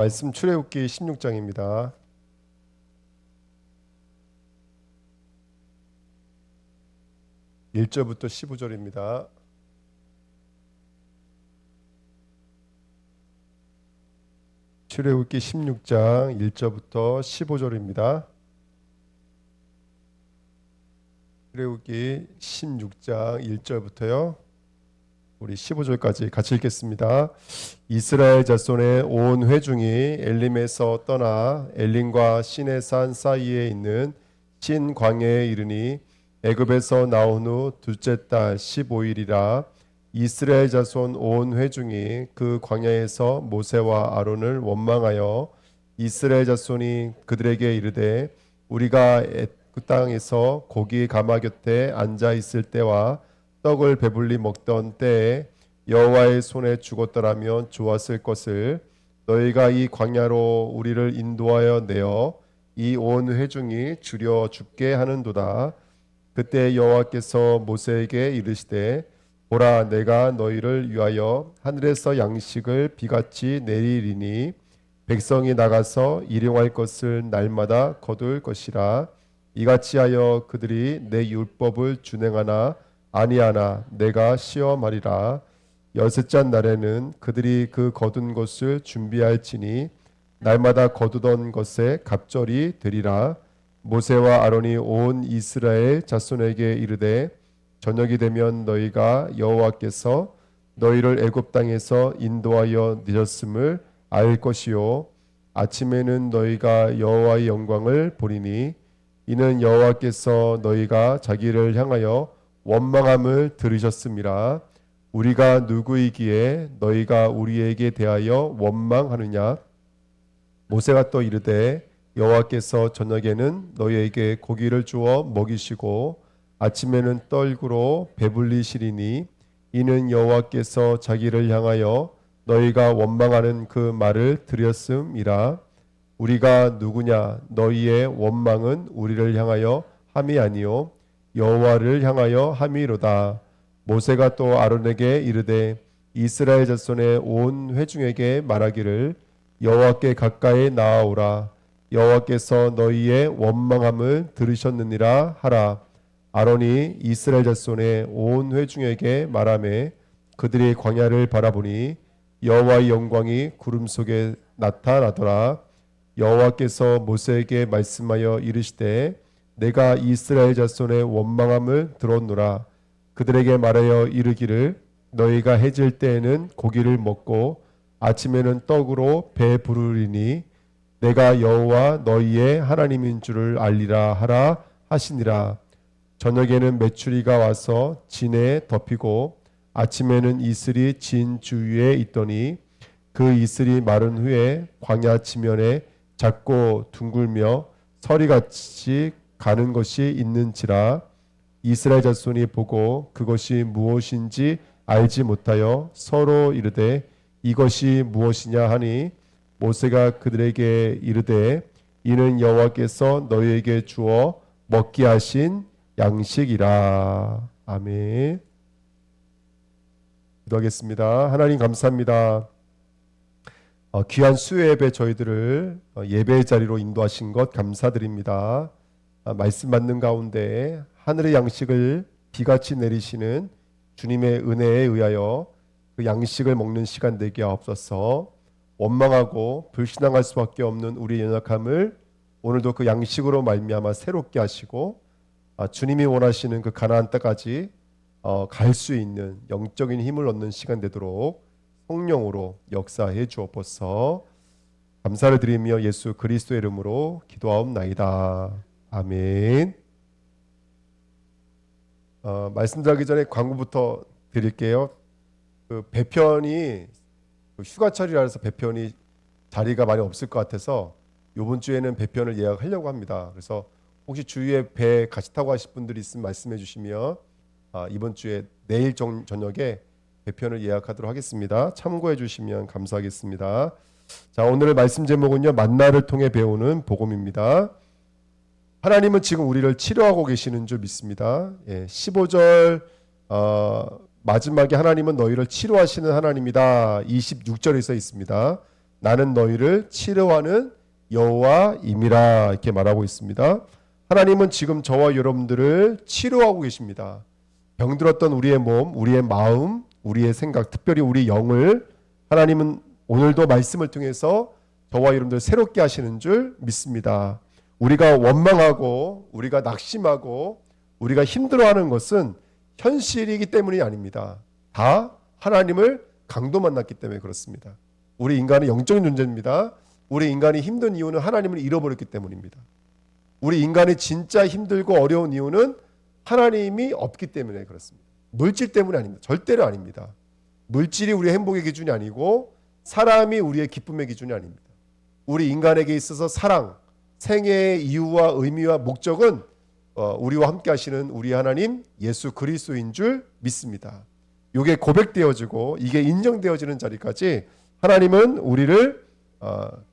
말씀 출애굽기 16장입니다. 1절부터 15절입니다. 출애굽기 16장 1절부터 15절입니다. 출애굽기 16장 1절부터요. 우리 15절까지 같이 읽겠습니다. 이스라엘 자손의 온 회중이 엘림에서 떠나 엘림과 시내산 사이에 있는 신 광야에 이르니 애굽에서 나온 후 둘째 달 15일이라 이스라엘 자손 온 회중이 그 광야에서 모세와 아론을 원망하여 이스라엘 자손이 그들에게 이르되 우리가 그 땅에서 고기 가마 곁에 앉아 있을 때와 떡을 배불리 먹던 때에 여호와의 손에 죽었더라면 좋았을 것을 너희가 이 광야로 우리를 인도하여 내어 이 온 회중이 줄여 죽게 하는도다. 그때 여호와께서 모세에게 이르시되 보라, 내가 너희를 위하여 하늘에서 양식을 비같이 내리리니 백성이 나가서 일용할 것을 날마다 거둘 것이라. 이같이 하여 그들이 내 율법을 준행하나 아니하나 내가 시험하리라. 여섯째 날에는 그들이 그 거둔 것을 준비할지니 날마다 거두던 것에 갑절이 되리라. 모세와 아론이 온 이스라엘 자손에게 이르되 저녁이 되면 너희가 여호와께서 너희를 애굽 땅에서 인도하여 내셨음을 알 것이요 아침에는 너희가 여호와의 영광을 보리니 이는 여호와께서 너희가 자기를 향하여 원망함을 들으셨음이라. 우리가 누구이기에 너희가 우리에게 대하여 원망하느냐. 모세가 또 이르되 여호와께서 저녁에는 너희에게 고기를 주어 먹이시고 아침에는 떡으로 배불리시리니 이는 여호와께서 자기를 향하여 너희가 원망하는 그 말을 들었음이라. 우리가 누구냐. 너희의 원망은 우리를 향하여 함이 아니요 여호와를 향하여 함이로다. 모세가 또 아론에게 이르되 이스라엘 자손의 온 회중에게 말하기를 여호와께 가까이 나아오라. 여호와께서 너희의 원망함을 들으셨느니라 하라. 아론이 이스라엘 자손의 온 회중에게 말하매 그들이 광야를 바라보니 여호와의 영광이 구름 속에 나타나더라. 여호와께서 모세에게 말씀하여 이르시되 내가 이스라엘 자손의 원망함을 들었노라. 그들에게 말하여 이르기를 너희가 해질 때에는 고기를 먹고 아침에는 떡으로 배 부르리니 내가 여호와 너희의 하나님인 줄을 알리라 하라 하시니라. 저녁에는 메추리가 와서 진에 덮이고 아침에는 이슬이 진 주위에 있더니 그 이슬이 마른 후에 광야 지면에 작고 둥글며 서리같이 가는 것이 있는지라. 이스라엘 자손이 보고 그것이 무엇인지 알지 못하여 서로 이르되 이것이 무엇이냐 하니 모세가 그들에게 이르되 이는 여호와께서 너희에게 주어 먹게 하신 양식이라. 아멘. 기도하겠습니다. 하나님 감사합니다. 귀한 수요 예배 저희들을 예배의 자리로 인도하신 것 감사드립니다. 말씀 받는 가운데 하늘의 양식을 비같이 내리시는 주님의 은혜에 의하여 그 양식을 먹는 시간 되게 하옵소서. 원망하고 불신앙할 수밖에 없는 우리의 연약함을 오늘도 그 양식으로 말미암아 새롭게 하시고 주님이 원하시는 그 가나안 땅까지 갈 수 있는 영적인 힘을 얻는 시간 되도록 성령으로 역사해 주옵소서. 감사를 드리며 예수 그리스도의 이름으로 기도하옵나이다. 아멘. 말씀드리기 전에 광고부터 드릴게요. 그 배편이 휴가철이라 해서 배편이 자리가 많이 없을 것 같아서 이번 주에는 배편을 예약하려고 합니다. 그래서 혹시 주위에 배 같이 타고 가실 분들이 있으면 말씀해 주시면 이번 주에 내일 저녁에 배편을 예약하도록 하겠습니다. 참고해 주시면 감사하겠습니다. 자, 오늘의 말씀 제목은요, 만나를 통해 배우는 복음입니다. 하나님은 지금 우리를 치료하고 계시는 줄 믿습니다. 15절 마지막에 하나님은 너희를 치료하시는 하나님이다. 26절에 써 있습니다. 나는 너희를 치료하는 여호와임이라 이렇게 말하고 있습니다. 하나님은 지금 저와 여러분들을 치료하고 계십니다. 병들었던 우리의 몸, 우리의 마음, 우리의 생각, 특별히 우리 영을 하나님은 오늘도 말씀을 통해서 저와 여러분들 새롭게 하시는 줄 믿습니다. 우리가 원망하고 우리가 낙심하고 우리가 힘들어하는 것은 현실이기 때문이 아닙니다. 다 하나님을 강도 만났기 때문에 그렇습니다. 우리 인간은 영적인 존재입니다. 우리 인간이 힘든 이유는 하나님을 잃어버렸기 때문입니다. 우리 인간이 진짜 힘들고 어려운 이유는 하나님이 없기 때문에 그렇습니다. 물질 때문이 아닙니다. 절대로 아닙니다. 물질이 우리의 행복의 기준이 아니고 사람이 우리의 기쁨의 기준이 아닙니다. 우리 인간에게 있어서 사랑, 생애의 이유와 의미와 목적은 우리와 함께 하시는 우리 하나님 예수 그리스도인 줄 믿습니다. 이게 고백되어지고 이게 인정되어지는 자리까지 하나님은 우리를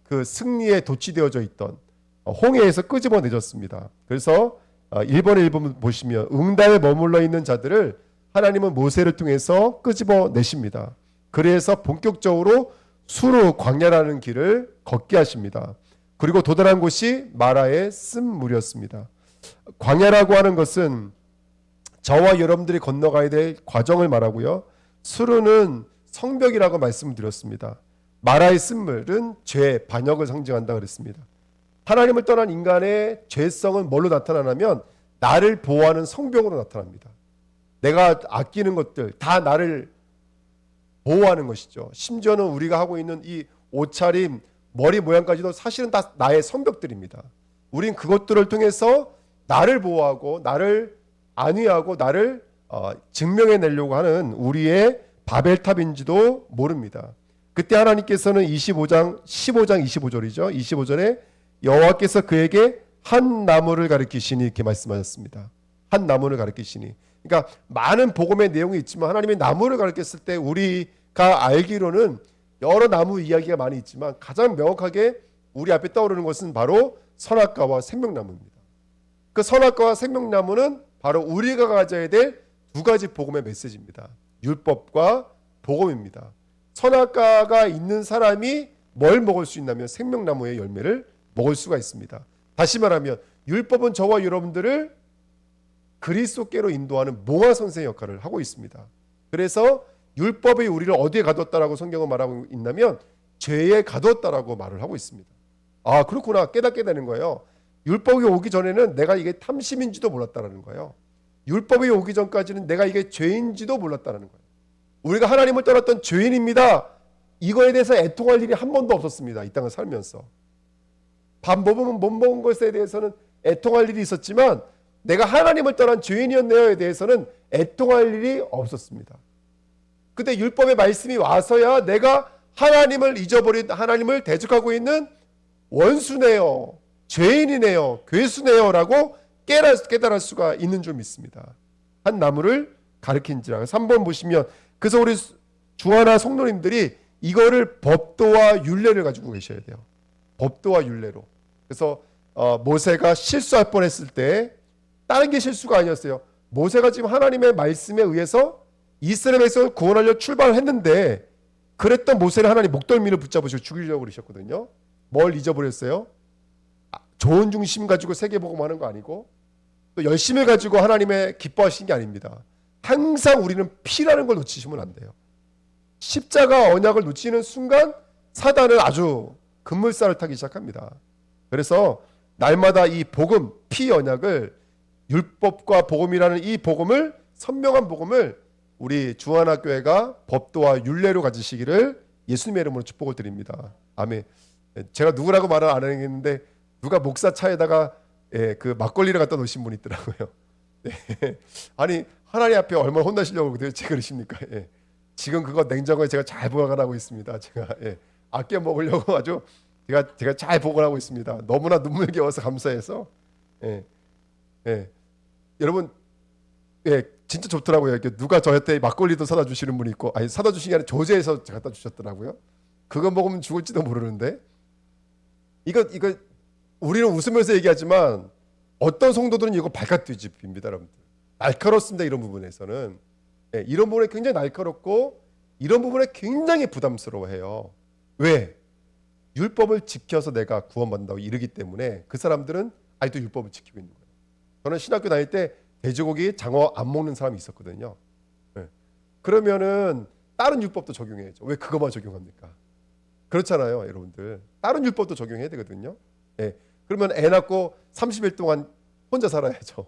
그 승리에 도취되어져 있던 홍해에서 끄집어내셨습니다. 그래서 1번에 1번 보시면 응답에 머물러 있는 자들을 하나님은 모세를 통해서 끄집어내십니다. 그래서 본격적으로 수르 광야라는 길을 걷게 하십니다. 그리고 도달한 곳이 마라의 쓴물이었습니다. 광야라고 하는 것은 저와 여러분들이 건너가야 될 과정을 말하고요. 수르는 성벽이라고 말씀을 드렸습니다. 마라의 쓴물은 죄, 반역을 상징한다 그랬습니다. 하나님을 떠난 인간의 죄성은 뭘로 나타나냐면 나를 보호하는 성벽으로 나타납니다. 내가 아끼는 것들 다 나를 보호하는 것이죠. 심지어는 우리가 하고 있는 이 옷차림, 머리 모양까지도 사실은 다 나의 성벽들입니다. 우린 그것들을 통해서 나를 보호하고 나를 안위하고 나를 증명해내려고 하는 우리의 바벨탑인지도 모릅니다. 그때 하나님께서는 15장 25절이죠. 25절에 여호와께서 그에게 한 나무를 가리키시니 이렇게 말씀하셨습니다. 한 나무를 가리키시니. 그러니까 많은 복음의 내용이 있지만 하나님의 나무를 가리켰을 때 우리가 알기로는 여러 나무 이야기가 많이 있지만 가장 명확하게 우리 앞에 떠오르는 것은 바로 선악과와 생명나무입니다. 그 선악과와 생명나무는 바로 우리가 가져야 될 두 가지 복음의 메시지입니다. 율법과 복음입니다. 선악과가 있는 사람이 뭘 먹을 수 있냐면 생명나무의 열매를 먹을 수가 있습니다. 다시 말하면 율법은 저와 여러분들을 그리스도께로 인도하는 몽화 선생의 역할을 하고 있습니다. 그래서 율법이 우리를 어디에 가뒀다라고 성경은 말하고 있냐면 죄에 가뒀다라고 말을 하고 있습니다. 아 그렇구나 깨닫게 되는 거예요. 율법이 오기 전에는 내가 이게 탐심인지도 몰랐다라는 거예요. 율법이 오기 전까지는 내가 이게 죄인지도 몰랐다라는 거예요. 우리가 하나님을 떠났던 죄인입니다. 이거에 대해서 애통할 일이 한 번도 없었습니다. 이 땅을 살면서. 밥 먹으면 못 먹은 것에 대해서는 애통할 일이 있었지만 내가 하나님을 떠난 죄인이었네요에 대해서는 애통할 일이 없었습니다. 그때 율법의 말씀이 와서야 내가 하나님을 잊어버린 하나님을 대적하고 있는 원수네요. 죄인이네요. 괴수네요. 라고 깨달을 수가 있는 줄 믿습니다. 한 나무를 가리킨지라. 3번 보시면 그래서 우리 주하나 성도님들이 이거를 법도와 율례를 가지고 계셔야 돼요. 법도와 율례로. 그래서 모세가 실수할 뻔했을 때 다른 게 실수가 아니었어요. 모세가 지금 하나님의 말씀에 의해서 이스라엘 백성을 구원하려 출발했는데 그랬던 모세를 하나님 목덜미를 붙잡으시고 죽이려고 그러셨거든요. 뭘 잊어버렸어요? 좋은 중심 가지고 세계복음하는 거 아니고 또 열심을 가지고 하나님의 기뻐하시는 게 아닙니다. 항상 우리는 피라는 걸 놓치시면 안 돼요. 십자가 언약을 놓치는 순간 사단은 아주 급물살을 타기 시작합니다. 그래서 날마다 이 복음, 피 언약을 율법과 복음이라는 이 복음을 선명한 복음을 우리 주하나교회가 법도와 율례로 가지시기를 예수님의 이름으로 축복을 드립니다. 아멘. 제가 누구라고 말을 안 하겠는데 누가 목사 차에다가 그 막걸리를 갖다 놓으신 분이 있더라고요. 네. 아니 하나님 앞에 얼마나 혼나시려고 도대체 그러십니까? 예. 지금 그거 냉장고에 제가 잘 보관하고 있습니다. 제가 아껴 먹으려고 아주 제가 잘 보관하고 있습니다. 너무나 눈물겨워서 감사해서 여러분 진짜 좋더라고요. 이렇게 누가 저한테 막걸리도 사다 주시는 분이 있고 아니 사다 주신 게 아니라 조제해서 갖다 주셨더라고요. 그거 먹으면 죽을지도 모르는데 이거 우리는 웃으면서 얘기하지만 어떤 성도들은 이거 발칵 뒤집힙니다. 여러분들 날카롭습니다. 이런 부분에서는 이런 부분에 굉장히 날카롭고 이런 부분에 굉장히 부담스러워해요. 왜? 율법을 지켜서 내가 구원받는다고 이르기 때문에 그 사람들은 아직도 율법을 지키고 있는 거예요. 저는 신학교 다닐 때 돼지고기, 장어 안 먹는 사람이 있었거든요. 네. 그러면은 다른 율법도 적용해야죠. 왜 그것만 적용합니까? 그렇잖아요, 여러분들. 다른 율법도 적용해야 되거든요. 네. 그러면 애 낳고 30일 동안 혼자 살아야죠.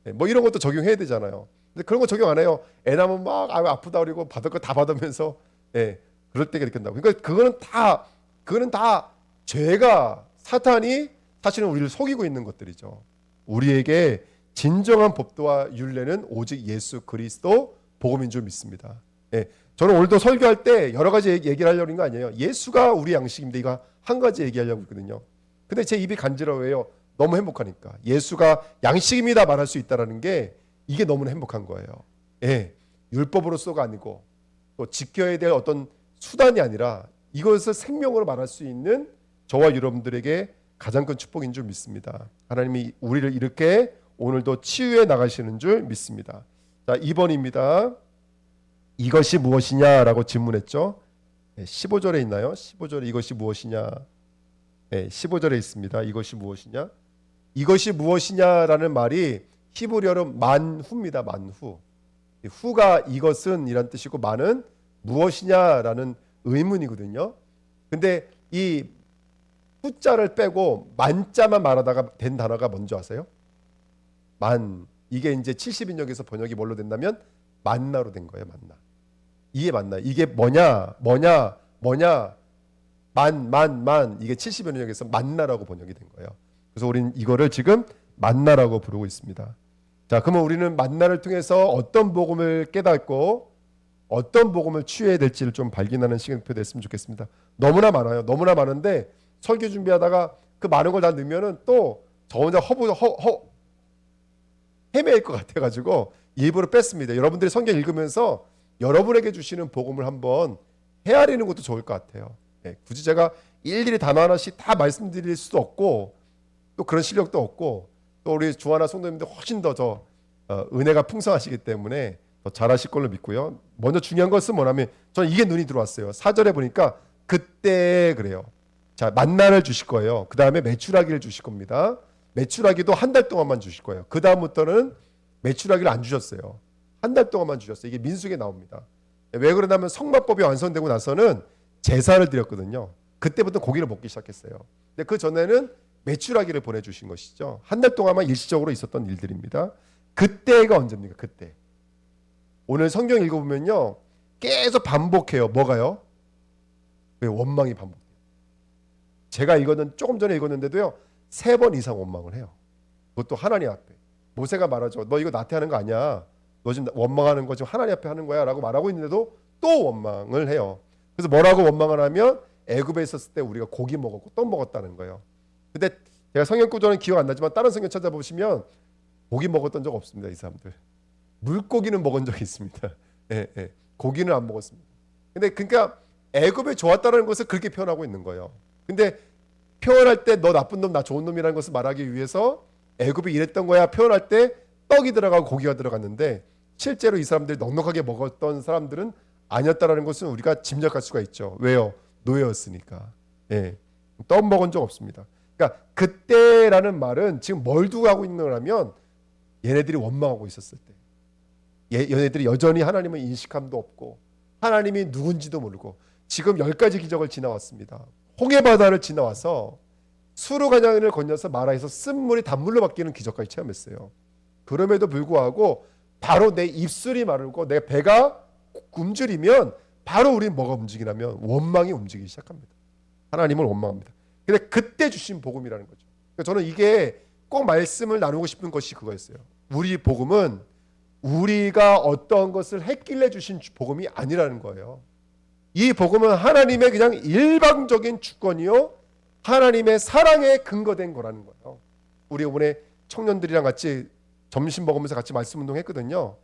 네. 뭐 이런 것도 적용해야 되잖아요. 근데 그런 거 적용 안 해요. 애 낳으면 막 아프다 그러고 받을 거 다 받으면서 그럴 때가 이렇게 된다고. 그러니까 그거는 다 죄가 사탄이 사실은 우리를 속이고 있는 것들이죠. 우리에게 진정한 법도와 율례는 오직 예수 그리스도 복음인 줄 믿습니다. 저는 오늘도 설교할 때 여러 가지 얘기를 하려고 하는 거 아니에요. 예수가 우리 양식인데 이거 한 가지 얘기하려고 했거든요. 근데 제 입이 간지러워요. 너무 행복하니까. 예수가 양식입니다 말할 수 있다는 게 이게 너무나 행복한 거예요. 율법으로서가 아니고 또 지켜야 될 어떤 수단이 아니라 이것을 생명으로 말할 수 있는 저와 여러분들에게 가장 큰 축복인 줄 믿습니다. 하나님이 우리를 이렇게 오늘도 치유해 나가시는 줄 믿습니다. 자, 2번입니다. 이것이 무엇이냐라고 질문했죠. 15절에 있나요? 15절에 이것이 무엇이냐? 15절에 있습니다. 이것이 무엇이냐? 이것이 무엇이냐라는 말이 히브리어로 만후입니다. 만후. 후가 이것은 이란 뜻이고 만은 무엇이냐라는 의문이거든요. 근데 이 후자를 빼고 만자만 말하다가 된 단어가 뭔지 아세요? 만. 이게 이제 70인역에서 번역이 뭘로 된다면 만나로 된 거예요. 만나. 이게 만나. 이게 뭐냐 만 이게 70인역에서 만나라고 번역이 된 거예요. 그래서 우리는 이거를 지금 만나라고 부르고 있습니다. 자, 그러면 우리는 만나를 통해서 어떤 복음을 깨닫고 어떤 복음을 취해야 될지를 좀 발견하는 시간표 됐으면 좋겠습니다. 너무나 많아요. 너무나 많은데 설교 준비하다가 그 많은 걸 다 넣으면은 또 저 혼자 헤매일 것 같아가지고 일부러 뺐습니다. 여러분들이 성경 읽으면서 여러분에게 주시는 복음을 한번 헤아리는 것도 좋을 것 같아요. 굳이 제가 일일이 단어 하나씩 다 말씀드릴 수도 없고 또 그런 실력도 없고 또 우리 주하나 성도님들 훨씬 더 은혜가 풍성하시기 때문에 더 잘하실 걸로 믿고요. 먼저 중요한 것은 뭐냐면 저는 이게 눈이 들어왔어요. 4절에 보니까 그때 그래요. 자, 만나를 주실 거예요. 그 다음에 메추라기를 주실 겁니다. 메추라기도 한 달 동안만 주실 거예요. 그 다음부터는 메추라기를 안 주셨어요. 한 달 동안만 주셨어요. 이게 민수기에 나옵니다. 왜 그러냐면 성막법이 완성되고 나서는 제사를 드렸거든요. 그때부터 고기를 먹기 시작했어요. 근데 그 전에는 메추라기를 보내주신 것이죠. 한 달 동안만 일시적으로 있었던 일들입니다. 그때가 언제입니까? 그때. 오늘 성경 읽어보면요. 계속 반복해요. 뭐가요? 왜 원망이 반복돼요. 제가 이거는 조금 전에 읽었는데도요. 3번 이상 원망을 해요. 그것도 하나님 앞에. 모세가 말하죠. 너 이거 나한테 하는 거 아니야. 너 지금 원망하는 거 지금 하나님 앞에 하는 거야 라고 말하고 있는데도 또 원망을 해요. 그래서 뭐라고 원망을 하면 애굽에 있었을 때 우리가 고기 먹었고 또 먹었다는 거예요. 근데 제가 성경 구조는 기억 안 나지만 다른 성경 찾아보시면 고기 먹었던 적 없습니다. 이 사람들. 물고기는 먹은 적이 있습니다. 고기는 안 먹었습니다. 근데 그러니까 애굽에 좋았다는 것을 그렇게 표현하고 있는 거예요. 근데 표현할 때 너 나쁜 놈 나 좋은 놈이라는 것을 말하기 위해서 애굽이 이랬던 거야 표현할 때 떡이 들어가고 고기가 들어갔는데 실제로 이 사람들이 넉넉하게 먹었던 사람들은 아니었다라는 것은 우리가 짐작할 수가 있죠. 왜요? 노예였으니까. 떡 먹은 적 없습니다. 그러니까 그때라는 말은 지금 뭘 두고 하고 있는 거라면 얘네들이 원망하고 있었을 때 얘네들이 여전히 하나님을 인식함도 없고 하나님이 누군지도 모르고 지금 10가지 기적을 지나왔습니다. 홍해바다를 지나와서 수르가냥을 건너서 마라에서 쓴물이 단물로 바뀌는 기적까지 체험했어요. 그럼에도 불구하고 바로 내 입술이 마르고 내 배가 굶주리면 바로 우리는 뭐가 움직이냐면 원망이 움직이기 시작합니다. 하나님을 원망합니다. 근데 그때 주신 복음이라는 거죠. 그러니까 저는 이게 꼭 말씀을 나누고 싶은 것이 그거였어요. 우리 복음은 우리가 어떤 것을 했길래 주신 복음이 아니라는 거예요. 이 복음은 하나님의 그냥 일방적인 주권이요 하나님의 사랑에 근거된 거라는 거예요. 우리 이번에 청년들이랑 같이 점심 먹으면서 같이 말씀 운동했거든요.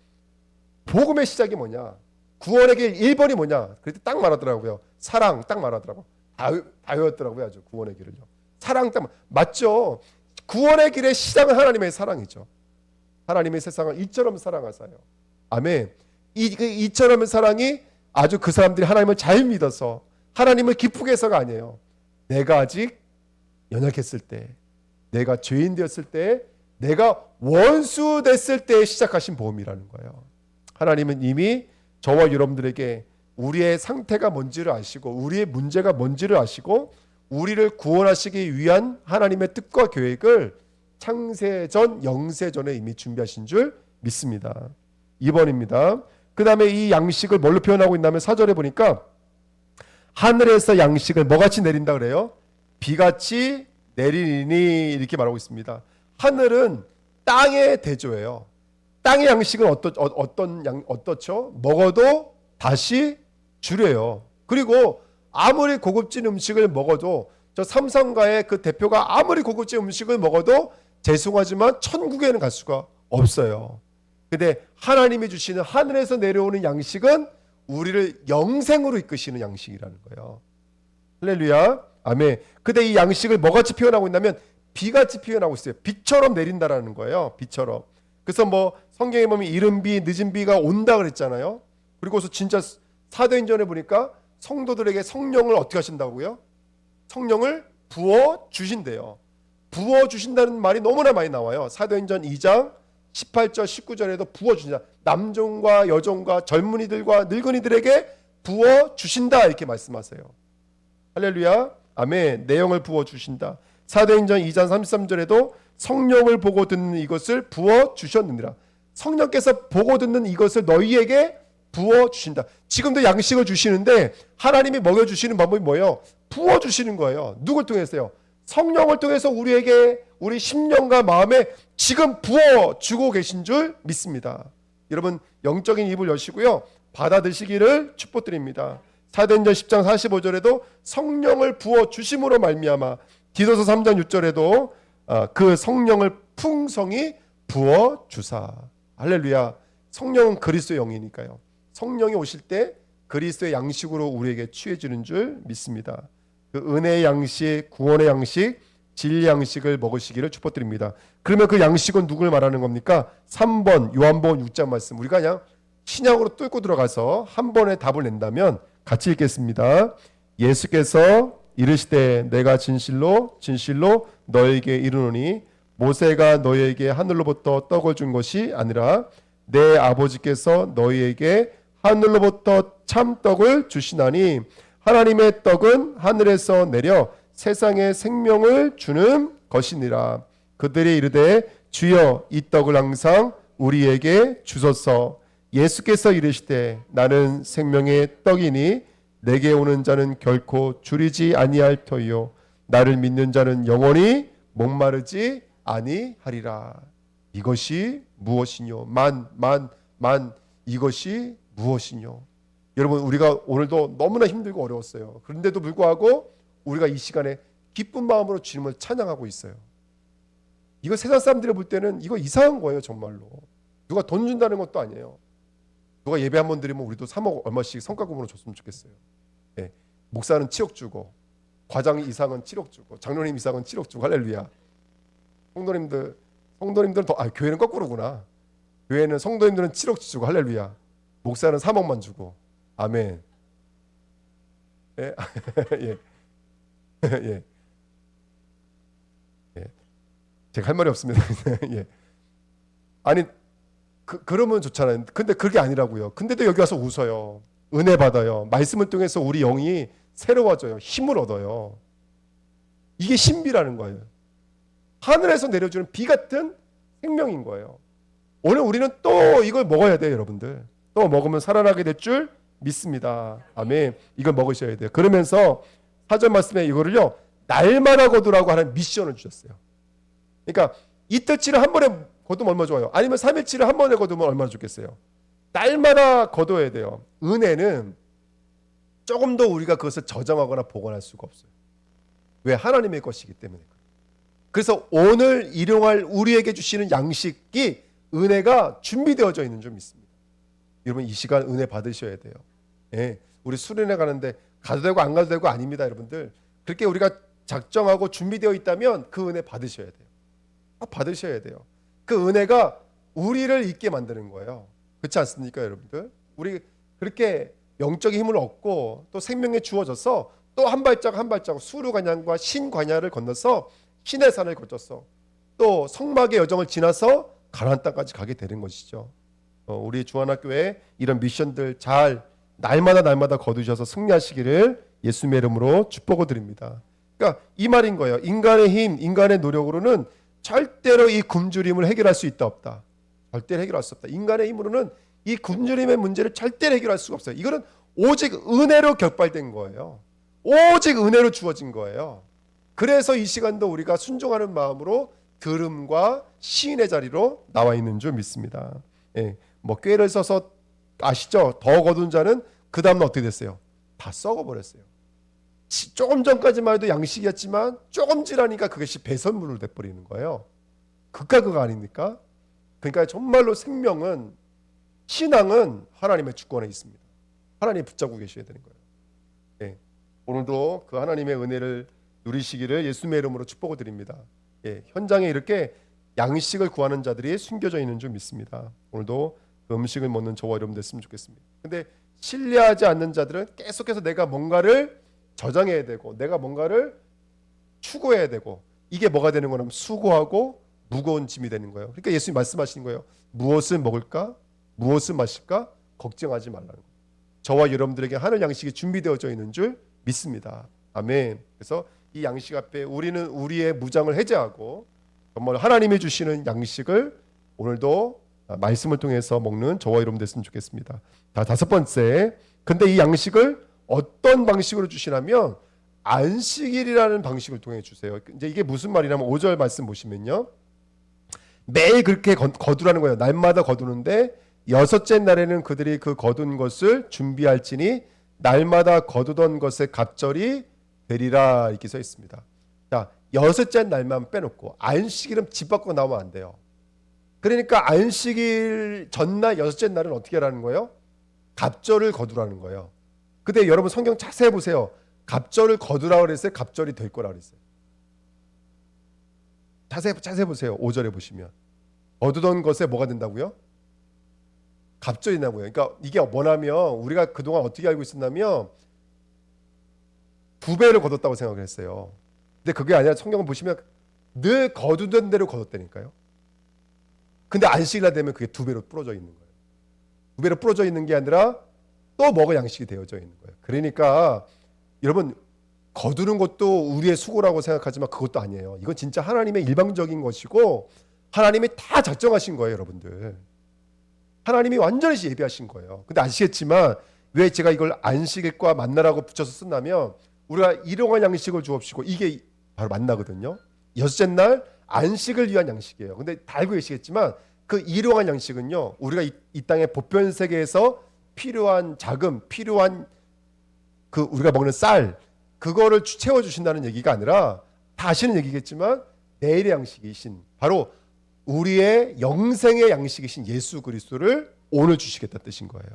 복음의 시작이 뭐냐? 구원의 길 1번이 뭐냐? 그때 딱 말하더라고요. 사랑 딱 말하더라고요. 다 외웠더라고요. 아주 구원의 길을요. 사랑 딱 맞죠? 구원의 길의 시작은 하나님의 사랑이죠. 하나님의 세상을 이처럼 사랑하사요. 아멘. 이처럼 사랑이 아주 그 사람들이 하나님을 잘 믿어서 하나님을 기쁘게 해서가 아니에요. 내가 아직 연약했을 때, 내가 죄인 되었을 때, 내가 원수 됐을 때 시작하신 보험이라는 거예요. 하나님은 이미 저와 여러분들에게 우리의 상태가 뭔지를 아시고 우리의 문제가 뭔지를 아시고 우리를 구원하시기 위한 하나님의 뜻과 계획을 창세전, 영세전에 이미 준비하신 줄 믿습니다. 2번입니다. 그 다음에 이 양식을 뭘로 표현하고 있냐면 4절에 보니까 하늘에서 양식을 뭐같이 내린다 그래요? 비같이 내리니 이렇게 말하고 있습니다. 하늘은 땅의 대조예요. 땅의 양식은 어떻죠? 먹어도 다시 주래요. 그리고 아무리 고급진 음식을 먹어도 저 삼성가의 그 대표가 아무리 고급진 음식을 먹어도 죄송하지만 천국에는 갈 수가 없어요. 근데 하나님이 주시는 하늘에서 내려오는 양식은 우리를 영생으로 이끄시는 양식이라는 거예요. 할렐루야. 아멘. 근데 이 양식을 뭐같이 표현하고 있냐면 비같이 표현하고 있어요. 비처럼 내린다라는 거예요. 비처럼. 그래서 뭐 성경에 보면 이른 비, 늦은 비가 온다 그랬잖아요. 그리고서 진짜 사도행전에 보니까 성도들에게 성령을 어떻게 하신다고요? 성령을 부어 주신대요. 부어 주신다는 말이 너무나 많이 나와요. 사도행전 2장 18절 19절에도 부어 주신다. 남종과 여종과 젊은이들과 늙은이들에게 부어 주신다 이렇게 말씀하세요. 할렐루야. 아멘. 내용을 부어 주신다. 사도행전 2장 33절에도 성령을 보고 듣는 이것을 부어 주셨느니라. 성령께서 보고 듣는 이것을 너희에게 부어 주신다. 지금도 양식을 주시는데 하나님이 먹여 주시는 방법이 뭐예요? 부어 주시는 거예요. 누굴 통해서요? 성령을 통해서 우리에게 우리 심령과 마음에 지금 부어 주고 계신 줄 믿습니다. 여러분 영적인 입을 여시고요. 받아드시기를 축복드립니다. 사도행전 10장 45절에도 성령을 부어 주심으로 말미암아 디도서 3장 6절에도 그 성령을 풍성히 부어 주사. 할렐루야. 성령은 그리스도의 영이니까요. 성령이 오실 때 그리스도의 양식으로 우리에게 취해지는 줄 믿습니다. 그 은혜의 양식, 구원의 양식, 진리의 양식을 먹으시기를 축복드립니다. 그러면 그 양식은 누굴 말하는 겁니까? 3번 요한복음 6장 말씀. 우리가 그냥 신약으로 뚫고 들어가서 한 번에 답을 낸다면 같이 읽겠습니다. 예수께서 이르시되 내가 진실로 진실로 너에게 이르노니 모세가 너에게 하늘로부터 떡을 준 것이 아니라 내 아버지께서 너희에게 하늘로부터 참떡을 주시나니 하나님의 떡은 하늘에서 내려 세상에 생명을 주는 것이니라. 그들이 이르되 주여 이 떡을 항상 우리에게 주소서. 예수께서 이르시되 나는 생명의 떡이니 내게 오는 자는 결코 줄이지 아니할 터이요 나를 믿는 자는 영원히 목마르지 아니하리라. 이것이 무엇이뇨? 만 이것이 무엇이뇨? 여러분 우리가 오늘도 너무나 힘들고 어려웠어요. 그런데도 불구하고 우리가 이 시간에 기쁜 마음으로 주님을 찬양하고 있어요. 이거 세상 사람들이 볼 때는 이거 이상한 거예요. 정말로. 누가 돈 준다는 것도 아니에요. 누가 예배 한 번 드리면 우리도 3억 얼마씩 성과금으로 줬으면 좋겠어요. 예. 목사는 7억 주고 과장 이상은 7억 주고 장로님 이상은 7억 주고 할렐루야. 성도님들은 더 교회는 거꾸로구나. 교회는 성도님들은 7억 주고 할렐루야. 목사는 3억만 주고 아멘. 예. 예. 예. 예. 제가 할 말이 없습니다. 예. 아니 그러면 좋잖아요. 근데 그게 아니라고요. 근데도 여기 와서 웃어요. 은혜 받아요. 말씀을 통해서 우리 영이 새로워져요. 힘을 얻어요. 이게 신비라는 거예요. 하늘에서 내려주는 비 같은 생명인 거예요. 오늘 우리는 또 이걸 먹어야 돼요, 여러분들. 또 먹으면 살아나게 될 줄 믿습니다. 아멘. 이걸 먹으셔야 돼요. 그러면서 사전 말씀에 이거를요, 날마다 거두라고 하는 미션을 주셨어요. 그러니까 이틀치를 한 번에 거두면 얼마나 좋아요? 아니면 3일치를 한 번에 거두면 얼마나 좋겠어요? 날마다 거둬야 돼요. 은혜는 조금 더 우리가 그것을 저장하거나 보관할 수가 없어요. 왜? 하나님의 것이기 때문에. 그래서 오늘 일용할 우리에게 주시는 양식이 은혜가 준비되어져 있는 줄 믿습니다. 여러분 이 시간 은혜 받으셔야 돼요. 예, 우리 수련회 가는데 가도 되고 안 가도 되고 아닙니다. 여러분들 그렇게 우리가 작정하고 준비되어 있다면 그 은혜 받으셔야 돼요. 받으셔야 돼요. 그 은혜가 우리를 있게 만드는 거예요. 그렇지 않습니까 여러분들? 우리 그렇게 영적인 힘을 얻고 또 생명에 주어져서 또 한 발짝 한 발짝 수르관양과 신관야를 건너서 시내산을 거쳤어. 또 성막의 여정을 지나서 가나안 땅까지 가게 되는 것이죠. 우리 주안학교에 이런 미션들 잘 날마다 거두셔서 승리하시기를 예수님의 이름으로 축복을 드립니다. 그러니까 이 말인 거예요. 인간의 힘, 인간의 노력으로는 절대로 이 굶주림을 해결할 수 있다 없다. 절대로 해결할 수 없다. 인간의 힘으로는 이 굶주림의 문제를 절대로 해결할 수가 없어요. 이거는 오직 은혜로 격발된 거예요. 오직 은혜로 주어진 거예요. 그래서 이 시간도 우리가 순종하는 마음으로 들음과 시인의 자리로 나와 있는 줄 믿습니다. 예, 뭐 꾀를 써서 아시죠? 더 거둔 자는 그 다음날 어떻게 됐어요? 다 썩어버렸어요. 조금 전까지만 해도 양식이었지만 조금 지나니까 그것이 배설물로 돼버리는 거예요. 극과 극 아닙니까? 그러니까 정말로 생명은, 신앙은 하나님의 주권에 있습니다. 하나님이 붙잡고 계셔야 되는 거예요. 예, 오늘도 그 하나님의 은혜를 누리시기를 예수님의 이름으로 축복을 드립니다. 예, 현장에 이렇게 양식을 구하는 자들이 숨겨져 있는 줄 믿습니다. 오늘도 그 음식을 먹는 저와 여러분 됐으면 좋겠습니다. 근데 신뢰하지 않는 자들은 계속해서 내가 뭔가를 저장해야 되고 내가 뭔가를 추구해야 되고, 이게 뭐가 되는 거냐면 수고하고 무거운 짐이 되는 거예요. 그러니까 예수님 말씀하시는 거예요. 무엇을 먹을까? 무엇을 마실까? 걱정하지 말라는 거예요. 저와 여러분들에게 하늘 양식이 준비되어져 있는 줄 믿습니다. 아멘. 그래서 이 양식 앞에 우리는 우리의 무장을 해제하고 정말 하나님이 주시는 양식을 오늘도 말씀을 통해서 먹는 저와 여러분 됐으면 좋겠습니다. 다섯 번째, 근데 이 양식을 어떤 방식으로 주시냐면 안식일이라는 방식을 통해 주세요. 이제 이게 무슨 말이냐면 5절 말씀 보시면요, 매일 그렇게 거두라는 거예요. 날마다 거두는데 여섯째 날에는 그들이 그 거둔 것을 준비할지니 날마다 거두던 것의 갑절이 되리라, 이렇게 써 있습니다. 자, 여섯째 날만 빼놓고 안식일은 집 밖으로 나오면 안 돼요. 그러니까 안식일 전날 여섯째 날은 어떻게 하라는 거예요? 갑절을 거두라는 거예요. 근데 여러분 성경 자세히 보세요. 갑절을 거두라고 그랬어요? 갑절이 될 거라고 그랬어요? 자세히 보세요. 5절에 보시면 거두던 것에 뭐가 된다고요? 갑절이 나고요. 그러니까 이게 뭐냐면 우리가 그동안 어떻게 알고 있었냐면 두 배를 거뒀다고 생각을 했어요. 근데 그게 아니라 성경을 보시면 늘 거두던 대로 거뒀다니까요. 근데 안식일날 되면 그게 두 배로 부러져 있는 거예요. 두 배로 부러져 있는 게 아니라 또 뭐가 양식이 되어져 있는 거예요. 그러니까 여러분 거두는 것도 우리의 수고라고 생각하지만 그것도 아니에요. 이건 진짜 하나님의 일방적인 것이고 하나님이 다 작정하신 거예요, 여러분들. 하나님이 완전히 예비하신 거예요. 근데 아시겠지만 왜 제가 이걸 안식일과 만나라고 붙여서 쓴다면 우리가 일용할 양식을 주옵시고 이게 바로 만나거든요. 여섯째 날 안식을 위한 양식이에요. 근데 다 알고 계시겠지만 그 일용할 양식은요, 우리가 이 땅의 보편 세계에서 필요한 자금, 필요한 그 우리가 먹는 쌀, 그거를 채워주신다는 얘기가 아니라 다 아시는 얘기겠지만 내일의 양식이신 바로 우리의 영생의 양식이신 예수 그리스도를 오늘 주시겠다는 뜻인 거예요.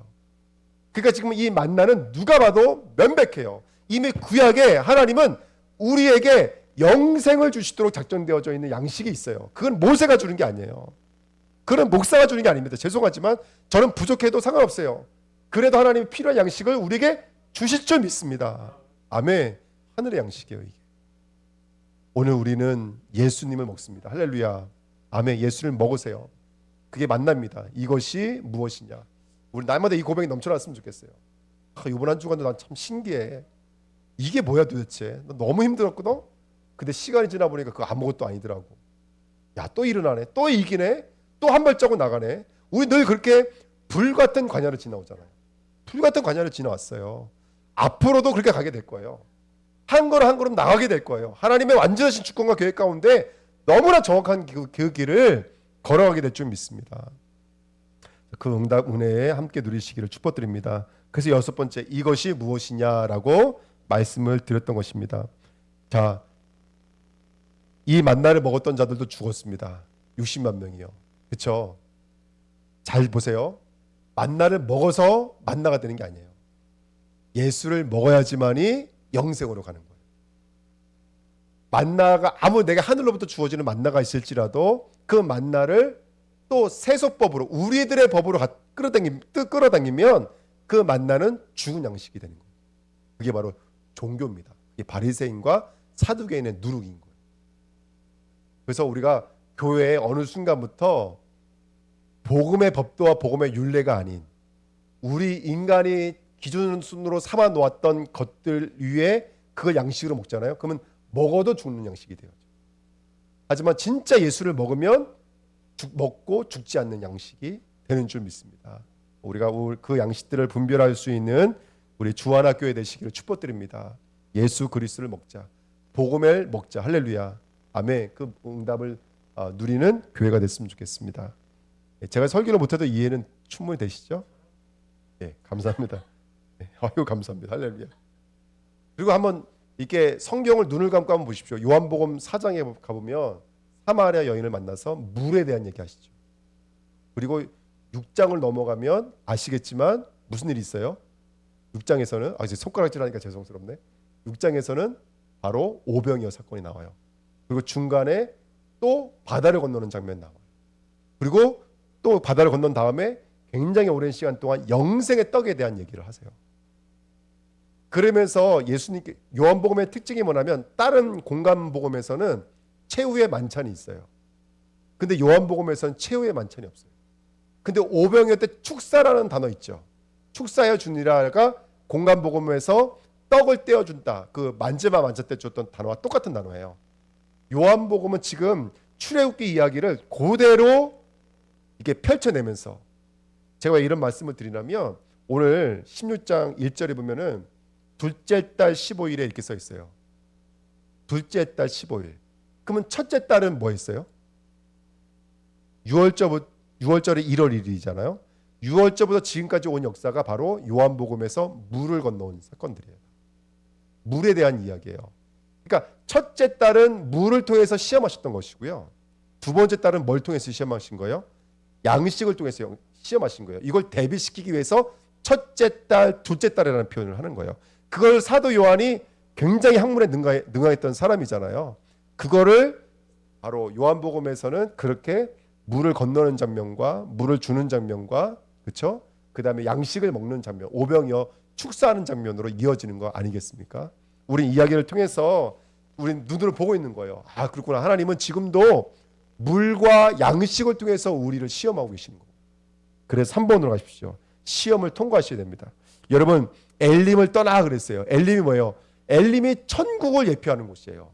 그러니까 지금 이 만나는 누가 봐도 명백해요. 이미 구약에 하나님은 우리에게 영생을 주시도록 작정되어져 있는 양식이 있어요. 그건 모세가 주는 게 아니에요. 그건 목사가 주는 게 아닙니다. 죄송하지만 저는 부족해도 상관없어요. 그래도 하나님이 필요한 양식을 우리에게 주실 줄 믿습니다. 아멘. 하늘의 양식이에요, 이게. 오늘 우리는 예수님을 먹습니다. 할렐루야. 아멘. 예수를 먹으세요. 그게 만납니다. 이것이 무엇이냐. 우리 날마다 이 고백이 넘쳐났으면 좋겠어요. 이번 한 주간도 난 참 신기해. 이게 뭐야 도대체. 너무 힘들었거든. 근데 시간이 지나 보니까 그거 아무것도 아니더라고. 야, 또 일어나네. 또 이기네. 또 한 발자국 나가네. 우리 늘 그렇게 불같은 관야를 지나오잖아요. 불같은 관야를 지나왔어요. 앞으로도 그렇게 가게 될 거예요. 한 걸음 한 걸음 나가게 될 거예요. 하나님의 완전하신 주권과 계획 가운데 너무나 정확한 그 길을 걸어가게 될 줄 믿습니다. 그 응답 은혜에 함께 누리시기를 축복드립니다. 그래서 여섯 번째, 이것이 무엇이냐라고 말씀을 드렸던 것입니다. 자, 이 만나를 먹었던 자들도 죽었습니다. 60만 명이요. 그렇죠? 잘 보세요. 만나를 먹어서 만나가 되는 게 아니에요. 예수를 먹어야지만이 영생으로 가는 거예요. 만나가 내가 하늘로부터 주어지는 만나가 있을지라도 그 만나를 또 세속법으로 우리들의 법으로 끌어당기면 그 만나는 죽은 양식이 되는 거예요. 그게 바로 종교입니다. 이게 바리새인과 사두개인의 누룩인 거예요. 그래서 우리가 교회에 어느 순간부터 복음의 법도와 복음의 율례가 아닌 우리 인간이 기준으로 삼아 놓았던 것들 위에 그걸 양식으로 먹잖아요. 그러면 먹어도 죽는 양식이 돼요. 하지만 진짜 예수를 먹으면 먹고 죽지 않는 양식이 되는 줄 믿습니다. 우리가 그 양식들을 분별할 수 있는 우리 주안학교회 되시기를 축복드립니다. 예수 그리스도를 먹자. 복음을 먹자. 할렐루야. 아멘. 그 응답을 누리는 교회가 됐으면 좋겠습니다. 제가 설교를 못해도 이해는 충분히 되시죠? 예, 감사합니다. 아유, 감사합니다. 할렐루야. 그리고 한번 이렇게 성경을 눈을 감고 한번 보십시오. 요한복음 4장에 가보면 사마리아 여인을 만나서 물에 대한 얘기 하시죠. 그리고 6장을 넘어가면 아시겠지만 무슨 일이 있어요? 6장에서는 이제 손가락질하니까 죄송스럽네. 6장에서는 바로 오병이어 사건이 나와요. 그리고 중간에 또 바다를 건너는 장면이 나와요. 그리고 또 바다를 건넌 다음에 굉장히 오랜 시간 동안 영생의 떡에 대한 얘기를 하세요. 그러면서 예수님께 요한복음의 특징이 뭐냐면 다른 공간복음에서는 최후의 만찬이 있어요. 근데 요한복음에서는 최후의 만찬이 없어요. 근데 오병이어 때 축사라는 단어 있죠. 축사여 주니라가 공간복음에서 떡을 떼어준다. 그 만지마 만졌 때 줬던 단어와 똑같은 단어예요. 요한복음은 지금 출애굽기 이야기를 그대로 이게 펼쳐내면서 제가 왜 이런 말씀을 드리냐면 오늘 16장 1절에 보면은 둘째 달 15일에 이렇게 써 있어요. 둘째 달 15일. 그러면 첫째 달은 뭐 했어요? 6월절이 1월 1일이잖아요. 6월절부터 지금까지 온 역사가 바로 요한복음에서 물을 건너온 사건들이에요. 물에 대한 이야기예요. 그러니까 첫째 달은 물을 통해서 시험하셨던 것이고요. 두 번째 달은 뭘 통해서 시험하신 거예요? 양식을 통해서 시험하신 거예요. 이걸 대비시키기 위해서 첫째 달, 둘째 달이라는 표현을 하는 거예요. 그걸 사도 요한이 굉장히 학문에 능가했던 사람이잖아요. 그거를 바로 요한복음에서는 그렇게 물을 건너는 장면과 물을 주는 장면과 그렇죠? 그다음에 양식을 먹는 장면, 오병이어 축사하는 장면으로 이어지는 거 아니겠습니까? 우리 이야기를 통해서 우리 눈으로 보고 있는 거예요. 아, 그렇구나. 하나님은 지금도 물과 양식을 통해서 우리를 시험하고 계시는 거예요. 그래서 3번으로 가십시오. 시험을 통과하셔야 됩니다. 여러분, 엘림을 떠나 그랬어요. 엘림이 뭐예요? 엘림이 천국을 예표하는 곳이에요.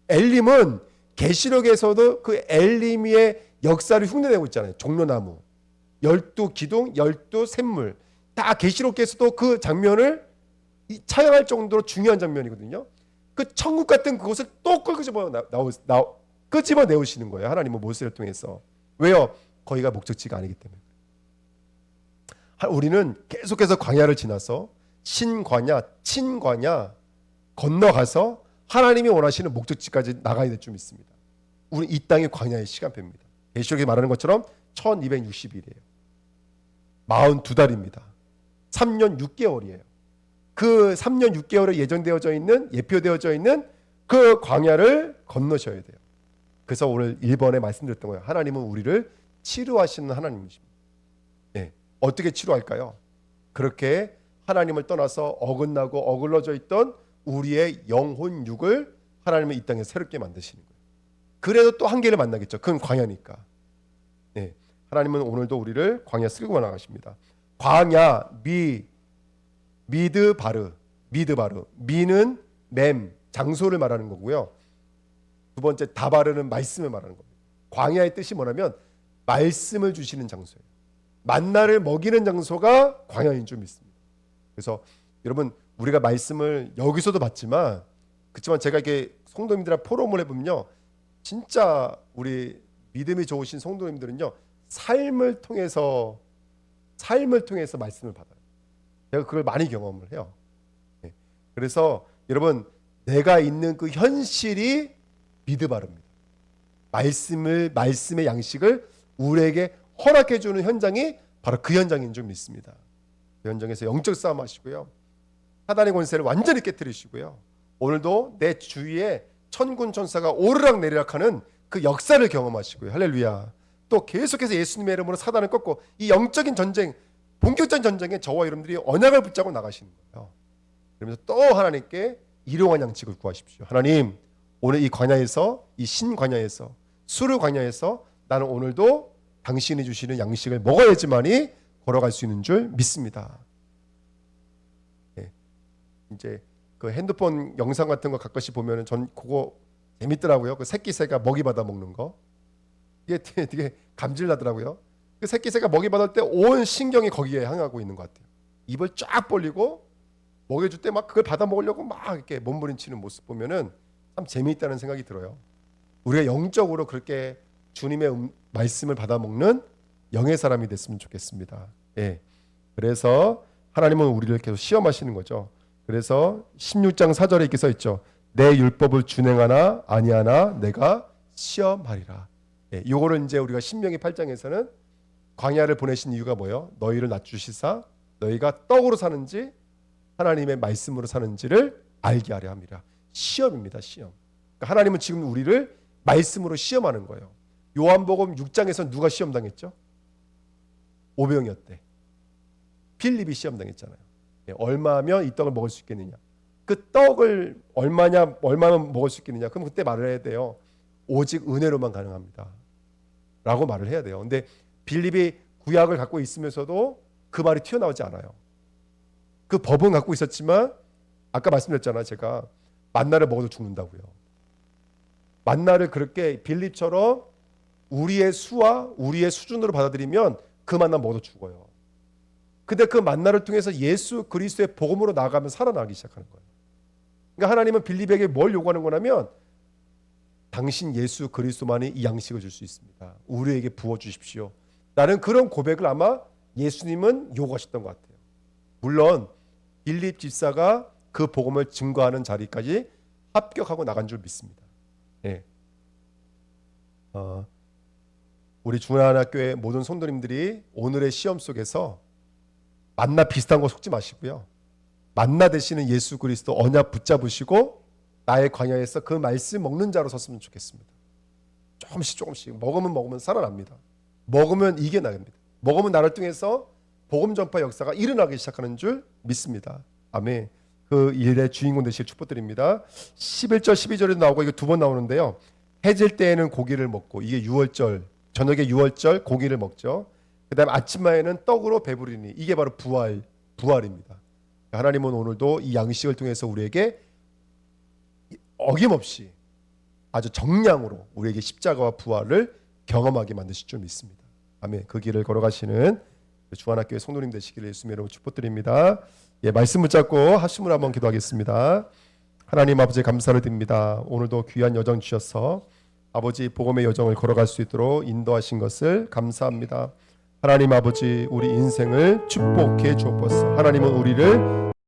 엘림은 계시록에서도 그 엘림의 역사를 흉내내고 있잖아요. 종려나무, 12기둥, 12샘물. 다 계시록에서도 그 장면을 차양할 정도로 중요한 장면이거든요. 그 천국 같은 그곳을 또 끄집어 내우시는 거예요. 하나님은 모세를 통해서. 왜요? 거기가 목적지가 아니기 때문에. 우리는 계속해서 광야를 지나서 신광야, 친광야 건너가서 하나님이 원하시는 목적지까지 나가야 될 줄 믿습니다. 우리 이 땅이 광야의 시간표입니다. 계시록에 말하는 것처럼 1260일이에요. 42달입니다. 3년 6개월이에요. 그 3년 6개월에 예정되어져 있는 예표되어져 있는 그 광야를 건너셔야 돼요. 그래서 오늘 1번에 말씀드렸던 거예요. 하나님은 우리를 치료하시는 하나님이십니다. 네. 어떻게 치료할까요? 그렇게 하나님을 떠나서 어긋나고 어글러져 있던 우리의 영혼 육을 하나님은 이 땅에 새롭게 만드시는 거예요. 그래도 또 한계를 만나겠죠. 그건 광야니까. 네. 하나님은 오늘도 우리를 광야 쓸고 나가십니다. 광야, 미드바르. 미는 맴, 장소를 말하는 거고요. 두 번째 다바르는 말씀을 말하는 겁니다. 광야의 뜻이 뭐냐면 말씀을 주시는 장소예요. 만나를 먹이는 장소가 광야인 줄 믿습니다. 그래서 여러분 우리가 말씀을 여기서도 받지만 그렇지만 제가 이렇게 성도님들과 포럼을 해보면요. 진짜 우리 믿음이 좋으신 성도님들은요. 삶을 통해서 말씀을 받아요. 제가 그걸 많이 경험을 해요. 네. 그래서 여러분 내가 있는 그 현실이 미드바릅니다. 말씀의 양식을 우리에게 허락해 주는 현장이 바로 그 현장인 줄 믿습니다. 그 현장에서 영적 싸움 하시고요. 사단의 권세를 완전히 깨뜨리시고요. 오늘도 내 주위에 천군 천사가 오르락 내리락하는 그 역사를 경험하시고요. 할렐루야. 또 계속해서 예수님의 이름으로 사단을 꺾고 이 영적인 전쟁, 본격적인 전쟁에 저와 여러분들이 언약을 붙잡고 나가시는 거예요. 그러면서 또 하나님께 일용할 양식을 구하십시오. 하나님, 오늘 이 광야에서, 이 신광야에서, 수르 광야에서 나는 오늘도 당신이 주시는 양식을 먹어야지만이 걸어갈 수 있는 줄 믿습니다. 네. 이제 그 핸드폰 영상 같은 거 가끔씩 보면은 전 그거 재밌더라고요. 그 새끼 새가 먹이 받아 먹는 거. 이게 되게 감질 나더라고요. 그 새끼 새가 먹이 받을 때 온 신경이 거기에 향하고 있는 것 같아요. 입을 쫙 벌리고 먹여줄 때 막 그걸 받아 먹으려고 막 이렇게 몸부림치는 모습 보면은 참 재미있다는 생각이 들어요. 우리가 영적으로 그렇게 주님의 말씀을 받아 먹는 영의 사람이 됐으면 좋겠습니다. 예. 그래서 하나님은 우리를 계속 시험하시는 거죠. 그래서 16장 4절에 이렇게 써 있죠. 내 율법을 준행하나 아니하나 내가 시험하리라. 예. 요거를 이제 우리가 신명기 8장에서는 광야를 보내신 이유가 뭐예요? 너희를 낮추시사 너희가 떡으로 사는지 하나님의 말씀으로 사는지를 알게 하려 합니다. 시험입니다. 시험. 그러니까 하나님은 지금 우리를 말씀으로 시험하는 거예요. 요한복음 6장에서 누가 시험당했죠? 오병이었대. 필립이 시험당했잖아요. 얼마면 이 떡을 먹을 수 있겠느냐. 그 떡을 얼마면 먹을 수 있겠느냐. 그럼 그때 말을 해야 돼요. 오직 은혜로만 가능합니다. 라고 말을 해야 돼요. 근데 빌립이 구약을 갖고 있으면서도 그 말이 튀어나오지 않아요. 그 법은 갖고 있었지만 아까 말씀드렸잖아요. 제가 만나를 먹어도 죽는다고요. 만나를 그렇게 빌립처럼 우리의 수와 우리의 수준으로 받아들이면 그 만나 먹어도 죽어요. 근데 그 만나를 통해서 예수 그리스도의 복음으로 나아가면 살아나기 시작하는 거예요. 그러니까 하나님은 빌립에게 뭘 요구하는 거냐면 당신 예수 그리스도만이 이 양식을 줄 수 있습니다. 우리에게 부어주십시오. 나는 그런 고백을 아마 예수님은 요구하셨던 것 같아요. 물론 빌립 집사가 그 복음을 증거하는 자리까지 합격하고 나간 줄 믿습니다. 예. 우리 중앙하나교회 모든 성도님들이 오늘의 시험 속에서 만나 비슷한 거 속지 마시고요. 만나 되시는 예수 그리스도 언약 붙잡으시고 나의 광야에서 그 말씀 먹는 자로 섰으면 좋겠습니다. 조금씩 먹으면 살아납니다. 먹으면 이겨나갑니다. 먹으면 나를 통해서 복음 전파 역사가 일어나기 시작하는 줄 믿습니다. 아멘. 그 일의 주인공 되실 축복드립니다. 11절 12절에도 나오고 이거 두 번 나오는데요. 해질 때에는 고기를 먹고 이게 유월절 저녁에 유월절 고기를 먹죠. 그 다음에 아침마에는 떡으로 배부리니 이게 바로 부활입니다. 하나님은 오늘도 이 양식을 통해서 우리에게 어김없이 아주 정량으로 우리에게 십자가와 부활을 경험하게 만드실 줄 믿습니다. 아멘. 그 길을 걸어가시는 중앙학교의 성도님 되시기를 예수님의 이름으로 축복드립니다. 예, 말씀 붙잡고 합심으로 한번 기도하겠습니다. 하나님 아버지 감사를 드립니다. 오늘도 귀한 여정 주셔서 아버지 복음의 여정을 걸어갈 수 있도록 인도하신 것을 감사합니다. 하나님 아버지 우리 인생을 축복해 주옵소서. 하나님은 우리를